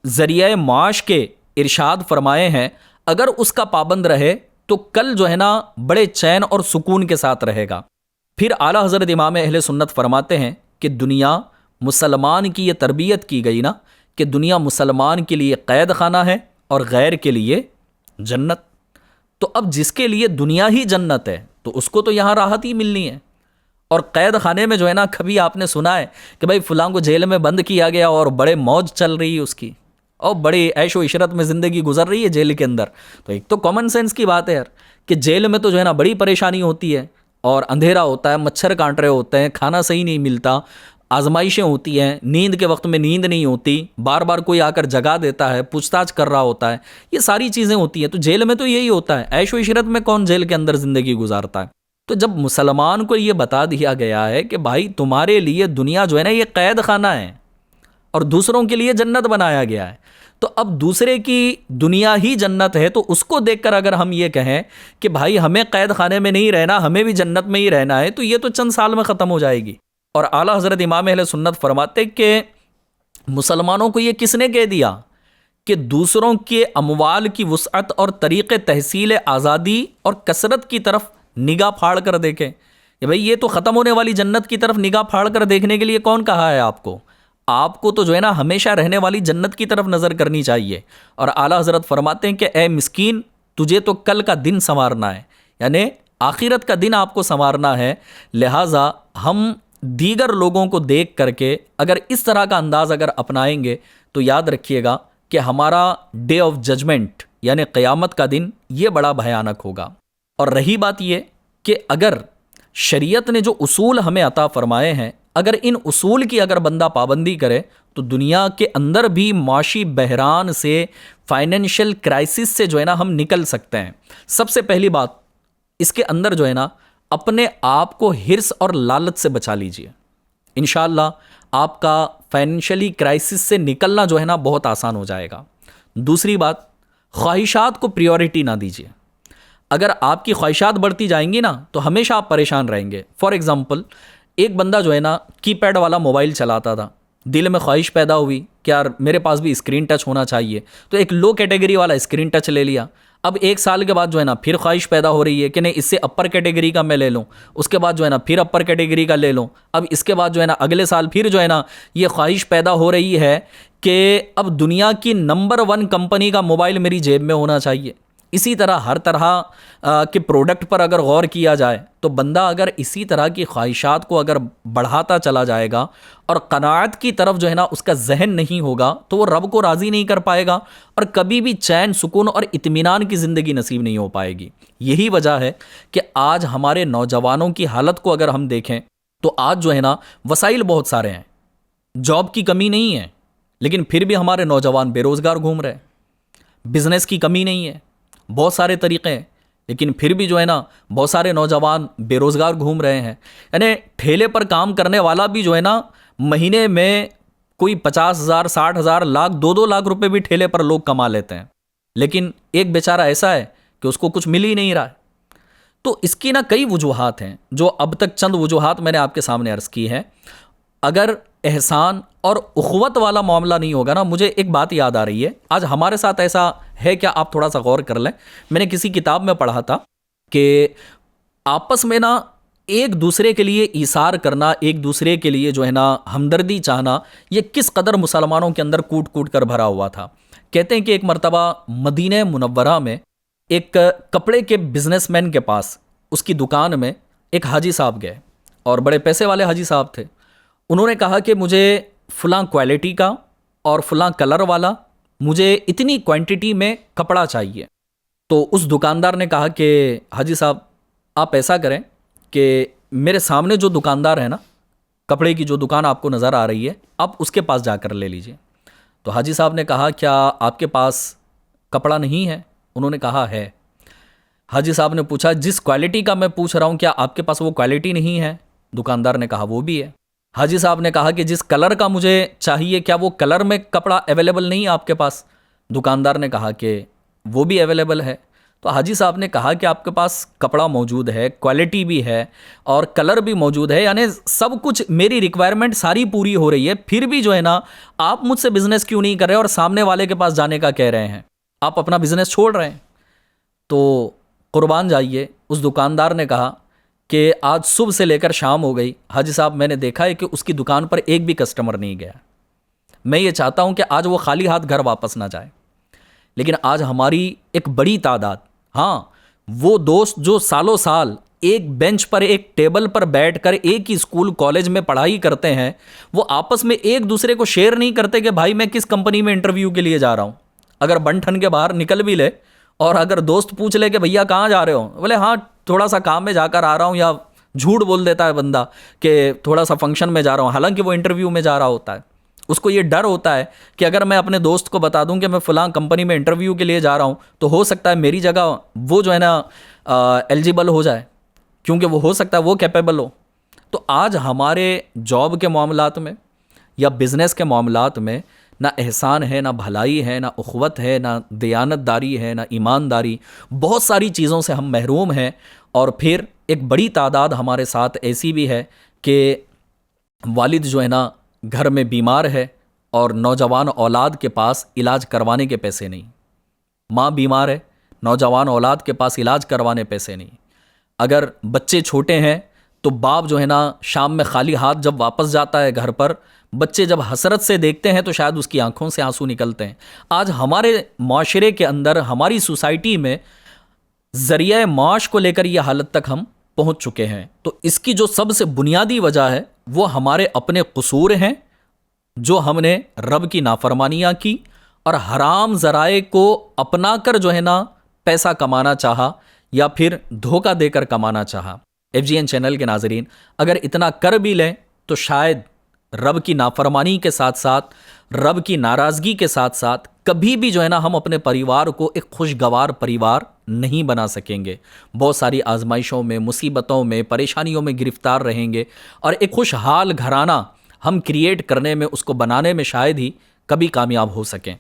ذریعہ معاش کے ارشاد فرمائے ہیں اگر اس کا پابند رہے تو کل جو ہے نا بڑے چین اور سکون کے ساتھ رہے گا۔ پھر اعلیٰ حضرت امام اہل سنت فرماتے ہیں کہ دنیا مسلمان کی یہ تربیت کی گئی نا کہ دنیا مسلمان کے لیے قید خانہ ہے اور غیر کے لیے جنت۔ تو اب جس کے لیے دنیا ہی جنت ہے تو اس کو تو یہاں راحت ہی ملنی ہے، اور قید خانے میں جو ہے نا کبھی آپ نے سنا ہے کہ بھائی فلاں کو جیل میں بند کیا گیا اور بڑے موج چل رہی ہے اس کی اور بڑی عیش و عشرت میں زندگی گزر رہی ہے جیل کے اندر؟ تو ایک تو کامن سینس کی بات ہے یار کہ جیل میں تو جو ہے نا بڑی پریشانی ہوتی ہے اور اندھیرا ہوتا ہے، مچھر کاٹ رہے ہوتے ہیں، کھانا صحیح نہیں ملتا، آزمائشیں ہوتی ہیں، نیند کے وقت میں نیند نہیں ہوتی، بار بار کوئی آ کر جگا دیتا ہے، پوچھ تاچھ کر رہا ہوتا ہے، یہ ساری چیزیں ہوتی ہیں۔ تو جیل میں تو یہی ہوتا ہے، عیش و عشرت میں کون جیل کے اندر زندگی گزارتا ہے؟ تو جب مسلمان کو یہ بتا دیا گیا ہے کہ بھائی تمہارے لیے دنیا جو ہے نا یہ قید خانہ ہے اور دوسروں کے لیے جنت بنایا گیا ہے، تو اب دوسرے کی دنیا ہی جنت ہے تو اس کو دیکھ کر اگر ہم یہ کہیں کہ بھائی ہمیں قید خانے میں نہیں رہنا، ہمیں بھی جنت میں ہی رہنا ہے، تو یہ تو چند سال میں ختم ہو جائے گی۔ اور اعلیٰ حضرت امام اہل سنت فرماتے کہ مسلمانوں کو یہ کس نے کہہ دیا کہ دوسروں کے اموال کی وسعت اور طریق تحصیل آزادی اور کثرت کی طرف نگاہ پھاڑ کر دیکھیں کہ بھئی یہ تو ختم ہونے والی جنت کی طرف نگاہ پھاڑ کر دیکھنے کے لیے کون کہا ہے آپ کو؟ آپ کو تو جو ہے نا ہمیشہ رہنے والی جنت کی طرف نظر کرنی چاہیے۔ اور اعلیٰ حضرت فرماتے ہیں کہ اے مسکین تجھے تو کل کا دن سنوارنا ہے، یعنی آخرت کا دن آپ کو سنوارنا ہے، لہٰذا ہم دیگر لوگوں کو دیکھ کر کے اگر اس طرح کا انداز اگر اپنائیں گے تو یاد رکھیے گا کہ ہمارا ڈے آف ججمنٹ یعنی قیامت کا دن یہ بڑا بھیانک ہوگا۔ اور رہی بات یہ کہ اگر شریعت نے جو اصول ہمیں عطا فرمائے ہیں اگر ان اصول کی اگر بندہ پابندی کرے تو دنیا کے اندر بھی معاشی بحران سے، فائنینشیل کرائسس سے جو ہے نا ہم نکل سکتے ہیں۔ سب سے پہلی بات اس کے اندر جو ہے نا اپنے آپ کو حرص اور لالچ سے بچا لیجئے، انشاءاللہ آپ کا فائنینشلی کرائسس سے نکلنا جو ہے نا بہت آسان ہو جائے گا۔ دوسری بات، خواہشات کو پریورٹی نہ دیجیے۔ اگر آپ کی خواہشات بڑھتی جائیں گی نا تو ہمیشہ آپ پریشان رہیں گے۔ فار ایگزامپل ایک بندہ جو ہے نا کی پیڈ والا موبائل چلاتا تھا، دل میں خواہش پیدا ہوئی کہ یار میرے پاس بھی اسکرین ٹچ ہونا چاہیے، تو ایک لو کیٹیگری والا اسکرین ٹچ لے لیا۔ اب ایک سال کے بعد جو ہے نا پھر خواہش پیدا ہو رہی ہے کہ نہیں اس سے اپر کیٹیگری کا میں لے لوں، اس کے بعد جو ہے نا پھر اپر کیٹیگری کا لے لوں، اب اس کے بعد جو ہے نا اگلے سال پھر جو ہے نا یہ خواہش پیدا ہو رہی ہے کہ اب دنیا کی نمبر 1 کمپنی کا موبائل میری جیب میں ہونا چاہیے۔ اسی طرح ہر طرح کے پروڈکٹ پر اگر غور کیا جائے تو بندہ اگر اسی طرح کی خواہشات کو اگر بڑھاتا چلا جائے گا اور قناعت کی طرف جو ہے نا اس کا ذہن نہیں ہوگا تو وہ رب کو راضی نہیں کر پائے گا اور کبھی بھی چین، سکون اور اطمینان کی زندگی نصیب نہیں ہو پائے گی۔ یہی وجہ ہے کہ آج ہمارے نوجوانوں کی حالت کو اگر ہم دیکھیں تو آج جو ہے نا وسائل بہت سارے ہیں، جاب کی کمی نہیں ہے، لیکن پھر بھی ہمارے نوجوان بے روزگار گھوم رہے ہیں۔ بزنس کی کمی نہیں ہے، بہت سارے طریقے ہیں، لیکن پھر بھی جو ہے نا بہت سارے نوجوان بے روزگار گھوم رہے ہیں۔ یعنی ٹھیلے پر کام کرنے والا بھی جو ہے نا مہینے میں کوئی 50,000 60,000 لاکھ 2-2 لاکھ روپے بھی ٹھیلے پر لوگ کما لیتے ہیں، لیکن ایک بیچارہ ایسا ہے کہ اس کو کچھ مل ہی نہیں رہا ہے۔ تو اس کی نا کئی وجوہات ہیں جو اب تک چند وجوہات میں نے آپ کے سامنے عرض کی ہے۔ اگر احسان اور اخوت والا معاملہ نہیں ہوگا نا، مجھے ایک بات یاد آ رہی ہے، آج ہمارے ساتھ ایسا ہے کیا آپ تھوڑا سا غور کر لیں۔ میں نے کسی کتاب میں پڑھا تھا کہ آپس میں نا ایک دوسرے کے لیے ایثار کرنا، ایک دوسرے کے لیے جو ہے نا ہمدردی چاہنا، یہ کس قدر مسلمانوں کے اندر کوٹ کوٹ کر بھرا ہوا تھا۔ کہتے ہیں کہ ایک مرتبہ مدینہ منورہ میں ایک کپڑے کے بزنس مین کے پاس اس کی دکان میں ایک حاجی صاحب گئے اور بڑے پیسے والے حاجی صاحب تھے. انہوں نے کہا کہ مجھے فلاں کوالٹی کا اور فلاں کلر والا مجھے اتنی کوانٹٹی میں کپڑا چاہیے. تو اس دکاندار نے کہا کہ حاجی صاحب آپ ایسا کریں کہ میرے سامنے جو دکاندار ہے نا، کپڑے کی جو دکان آپ کو نظر آ رہی ہے، آپ اس کے پاس جا کر لے لیجئے. تو حاجی صاحب نے کہا کیا آپ کے پاس کپڑا نہیں ہے؟ انہوں نے کہا ہے. حاجی صاحب نے پوچھا جس کوالٹی کا میں پوچھ رہا ہوں کیا آپ کے پاس وہ کوالٹی نہیں ہے؟ دکاندار نے کہا وہ بھی ہے. حاجی صاحب نے کہا کہ جس کلر کا مجھے چاہیے کیا وہ کلر میں کپڑا اویلیبل نہیں ہے آپ کے پاس؟ دکاندار نے کہا کہ وہ بھی اویلیبل ہے. تو حاجی صاحب نے کہا کہ آپ کے پاس کپڑا موجود ہے، کوالٹی بھی ہے اور کلر بھی موجود ہے، یعنی سب کچھ میری ریکوائرمنٹ ساری پوری ہو رہی ہے، پھر بھی جو ہے نا آپ مجھ سے بزنس کیوں نہیں کر رہے اور سامنے والے کے پاس جانے کا کہہ رہے ہیں، آپ اپنا بزنس چھوڑ رہے ہیں؟ تو قربان جائیے، اس دکاندار نے کہا کہ آج صبح سے لے کر شام ہو گئی حاجی صاحب، میں نے دیکھا ہے کہ اس کی دکان پر ایک بھی کسٹمر نہیں گیا. میں یہ چاہتا ہوں کہ آج وہ خالی ہاتھ گھر واپس نہ جائے. لیکن آج ہماری ایک بڑی تعداد، ہاں وہ دوست جو سالوں سال ایک بینچ پر ایک ٹیبل پر بیٹھ کر ایک ہی اسکول کالج میں پڑھائی کرتے ہیں، وہ آپس میں ایک دوسرے کو شیئر نہیں کرتے کہ بھائی میں کس کمپنی میں انٹرویو کے لیے جا رہا ہوں. اگر بن ٹھن کے باہر نکل بھی لے اور اگر دوست پوچھ لے کہ بھیا کہاں جا رہے ہو، بولے ہاں تھوڑا سا کام میں جا کر آ رہا ہوں، یا جھوٹ بول دیتا ہے بندہ کہ تھوڑا سا فنکشن میں جا رہا ہوں، حالانکہ وہ انٹرویو میں جا رہا ہوتا ہے. اس کو یہ ڈر ہوتا ہے کہ اگر میں اپنے دوست کو بتا دوں کہ میں فلاں کمپنی میں انٹرویو کے لیے جا رہا ہوں تو ہو سکتا ہے میری جگہ وہ جو ہے نا ایلیجیبل ہو جائے، کیونکہ وہ ہو سکتا ہے وہ کیپیبل ہو. تو آج ہمارے جاب کے معاملات میں یا بزنس کے معاملات میں نہ احسان ہے، نہ بھلائی ہے، نہ اخوت ہے، نہ دیانت داری ہے، نہ ایمانداری، بہت ساری چیزوں سے ہم محروم ہیں. اور پھر ایک بڑی تعداد ہمارے ساتھ ایسی بھی ہے کہ والد جو ہے نا گھر میں بیمار ہے اور نوجوان اولاد کے پاس علاج کروانے کے پیسے نہیں. ماں بیمار ہے، نوجوان اولاد کے پاس علاج کروانے پیسے نہیں. اگر بچے چھوٹے ہیں تو باپ جو ہے نا شام میں خالی ہاتھ جب واپس جاتا ہے گھر پر، بچے جب حسرت سے دیکھتے ہیں تو شاید اس کی آنکھوں سے آنسو نکلتے ہیں. آج ہمارے معاشرے کے اندر، ہماری سوسائٹی میں ذریعہ معاش کو لے کر یہ حالت تک ہم پہنچ چکے ہیں. تو اس کی جو سب سے بنیادی وجہ ہے وہ ہمارے اپنے قصور ہیں، جو ہم نے رب کی نافرمانیاں کی اور حرام ذرائع کو اپنا کر جو ہے نا پیسہ کمانا چاہا یا پھر دھوکہ دے کر کمانا چاہا. FGN چینل کے ناظرین، اگر اتنا کر بھی لیں تو شاید رب کی نافرمانی کے ساتھ ساتھ، رب کی ناراضگی کے ساتھ ساتھ کبھی بھی جو ہے نا ہم اپنے پریوار کو ایک خوشگوار پریوار نہیں بنا سکیں گے. بہت ساری آزمائشوں میں، مصیبتوں میں، پریشانیوں میں گرفتار رہیں گے اور ایک خوشحال گھرانہ ہم کریٹ کرنے میں، اس کو بنانے میں شاید ہی کبھی کامیاب ہو سکیں.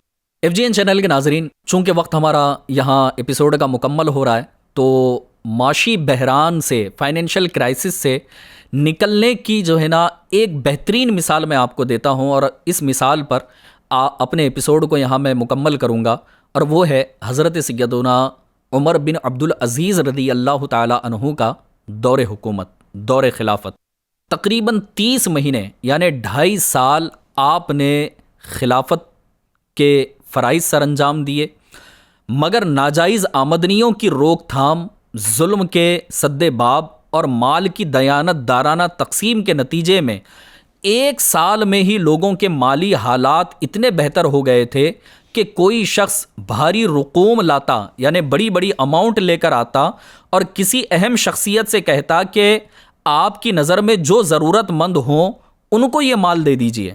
FGN چینل کے ناظرین، چونکہ وقت ہمارا یہاں ایپیسوڈ کا مکمل ہو رہا ہے تو معاشی بحران سے، فائنینشیل کرائسس سے نکلنے کی جو ہے نا ایک بہترین مثال میں آپ کو دیتا ہوں، اور اس مثال پر اپنے ایپیسوڈ کو یہاں میں مکمل کروں گا، اور وہ ہے حضرت سیدنا عمر بن عبدالعزیز رضی اللہ تعالی عنہ کا دور حکومت، دور خلافت. تقریباً 30 مہینے یعنی 2.5 سال آپ نے خلافت کے فرائض سر انجام دیے، مگر ناجائز آمدنیوں کی روک تھام، ظلم کے سد باب اور مال کی دیانت دارانہ تقسیم کے نتیجے میں 1 سال میں ہی لوگوں کے مالی حالات اتنے بہتر ہو گئے تھے کہ کوئی شخص بھاری رقوم لاتا، یعنی بڑی بڑی اماؤنٹ لے کر آتا اور کسی اہم شخصیت سے کہتا کہ آپ کی نظر میں جو ضرورت مند ہوں ان کو یہ مال دے دیجئے.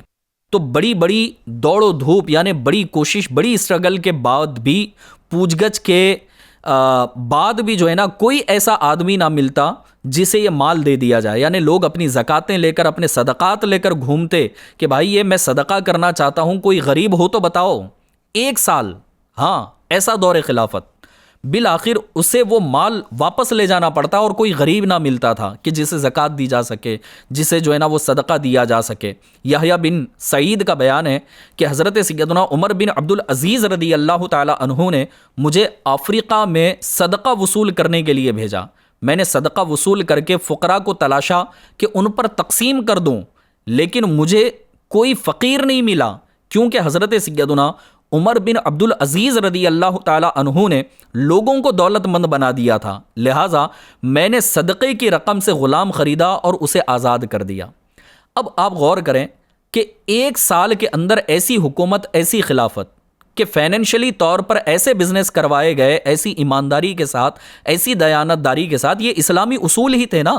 تو بڑی بڑی دوڑ و دھوپ، یعنی بڑی کوشش، بڑی اسٹرگل کے بعد بھی، پوچھ گچھ کے بعد بھی جو ہے نا کوئی ایسا آدمی نہ ملتا جسے یہ مال دے دیا جائے. یعنی لوگ اپنی زکاتیں لے کر، اپنے صدقات لے کر گھومتے کہ بھائی یہ میں صدقہ کرنا چاہتا ہوں، کوئی غریب ہو تو بتاؤ. 1 سال، ہاں ایسا دور خلافت. بالآخر اسے وہ مال واپس لے جانا پڑتا اور کوئی غریب نہ ملتا تھا کہ جسے زکوٰۃ دی جا سکے، جسے جو ہے نا وہ صدقہ دیا جا سکے. یحییٰ بن سعید کا بیان ہے کہ حضرت سیدنا عمر بن عبدالعزیز رضی اللہ تعالی عنہ نے مجھے افریقہ میں صدقہ وصول کرنے کے لیے بھیجا. میں نے صدقہ وصول کر کے فقراء کو تلاشا کہ ان پر تقسیم کر دوں، لیکن مجھے کوئی فقیر نہیں ملا، کیونکہ حضرت سیدنا عمر بن عبد العزیز رضی اللہ تعالی عنہ نے لوگوں کو دولت مند بنا دیا تھا، لہٰذا میں نے صدقے کی رقم سے غلام خریدا اور اسے آزاد کر دیا۔ اب آپ غور کریں کہ 1 سال کے اندر ایسی حکومت، ایسی خلافت کہ فائنینشلی طور پر ایسے بزنس کروائے گئے، ایسی ایمانداری کے ساتھ، ایسی دیانت داری کے ساتھ، یہ اسلامی اصول ہی تھے نا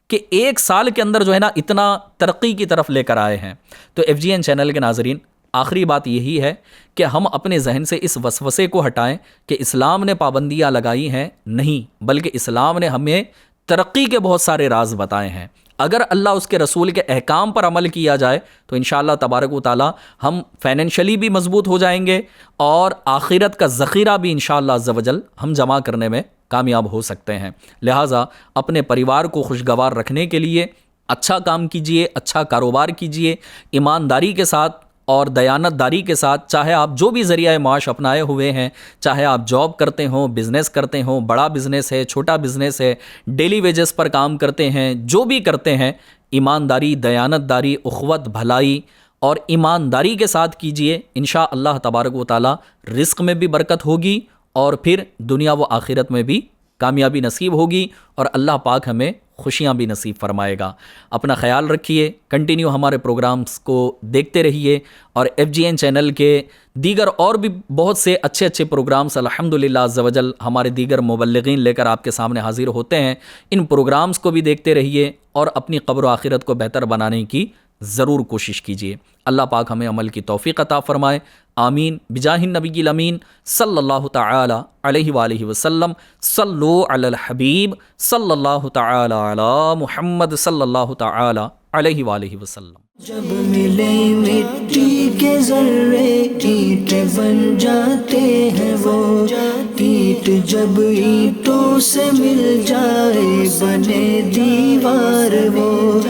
کہ 1 سال کے اندر جو ہے نا اتنا ترقی کی طرف لے کر آئے ہیں۔ تو FGN چینل کے ناظرین، آخری بات یہی ہے کہ ہم اپنے ذہن سے اس وسوسے کو ہٹائیں کہ اسلام نے پابندیاں لگائی ہیں، نہیں، بلکہ اسلام نے ہمیں ترقی کے بہت سارے راز بتائے ہیں۔ اگر اللہ اس کے رسول کے احکام پر عمل کیا جائے تو انشاءاللہ تبارک و تعالی ہم فائنینشلی بھی مضبوط ہو جائیں گے اور آخرت کا ذخیرہ بھی انشاءاللہ عز و جل ہم جمع کرنے میں کامیاب ہو سکتے ہیں۔ لہٰذا اپنے پریوار کو خوشگوار رکھنے کے لیے اچھا کام کیجئے، اچھا کاروبار کیجئے، ایمانداری کے ساتھ اور دیانت داری کے ساتھ، چاہے آپ جو بھی ذریعہ معاش اپنائے ہوئے ہیں، چاہے آپ جاب کرتے ہوں، بزنس کرتے ہوں، بڑا بزنس ہے، چھوٹا بزنس ہے، ڈیلی ویجز پر کام کرتے ہیں، جو بھی کرتے ہیں، ایمانداری، دیانت داری، اخوت، بھلائی اور ایمانداری کے ساتھ کیجئے، انشاءاللہ تبارک و تعالی رزق میں بھی برکت ہوگی اور پھر دنیا و آخرت میں بھی کامیابی نصیب ہوگی اور اللہ پاک ہمیں خوشیاں بھی نصیب فرمائے گا۔ اپنا خیال رکھیے، کنٹینیو ہمارے پروگرامز کو دیکھتے رہیے اور FGN چینل کے دیگر اور بھی بہت سے اچھے پروگرامز الحمدللہ عز و جل ہمارے دیگر مبلغین لے کر آپ کے سامنے حاضر ہوتے ہیں۔ ان پروگرامز کو بھی دیکھتے رہیے اور اپنی قبر و آخرت کو بہتر بنانے کی ضرور کوشش کیجیے۔ اللہ پاک ہمیں عمل کی توفیق عطا فرمائے، آمین، بجاہ النبی الامین صلی اللہ تعالی علیہ وآلہ وسلم۔ صلو علی الحبیب صلی اللہ تعالی علی محمد صلی اللہ تعالی علیہ وآلہ وسلم۔ جب ملے مٹی کے ذرے اینٹ بن جاتے ہیں وہ، اینٹ جب اینٹوں سے مل جائے بنے دیوار وہ،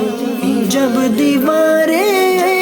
جب دیواریں